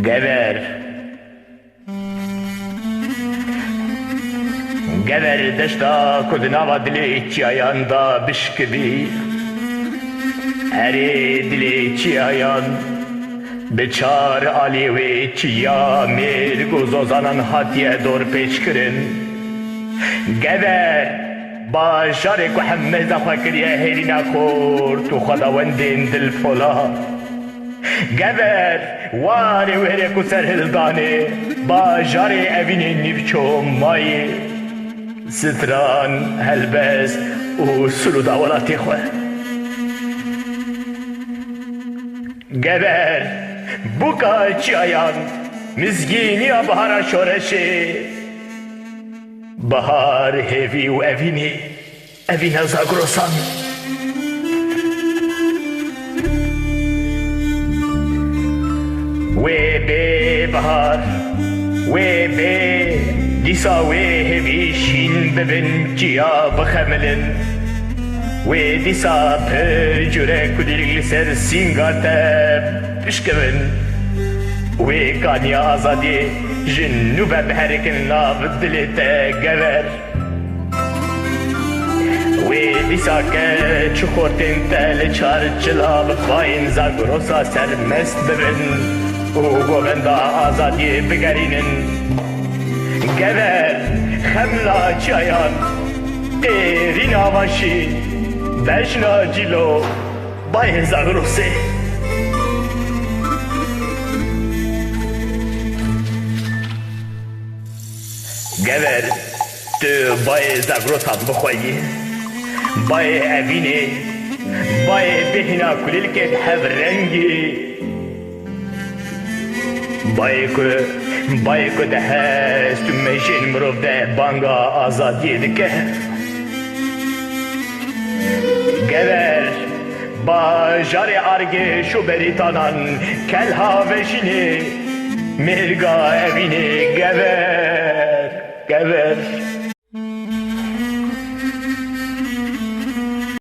Geber. Geber deşta kuduna dili iki ayanda bişkibi. Eri dili iki ayan. Beçar Ali ve iki yamir guzozanan hatiye dor peşkirin. Geber. باجارك وحمد أخوك يا هيرنا خور تو خداوندين دل فلا جبر واري وهريك وسر هلداني باجاري أبيني نيفشو ماي ستران هلبس وسلو داولاتي خواه جبر بوكا چيايان مزگيني بهارا شورشي Bahar hevi u evini, evine zagrosan. We be bahar, we be disa we hevi shin bebin ciya bakhamelin. We disa percure kudirgli ser singate pişkevin. We kanya azadi. جنوب بحرك الناب دلته جبر ويدي ساكت شخورتين تل چارچلا بخاين زاگروسا سرمست ببن وگوبندا آزادی بگرینن جبر خملا چايان قيرين آواشي بجنا جلو باين زاگروسي Geber, tu baye zagrosan bخويي baye evini baye behina kulilke hev rengi baye ku dehest tu mejin mrov de banga azadiye dike Geber, bajare arge şu beritanan kelha veşini mirga evini geber Geber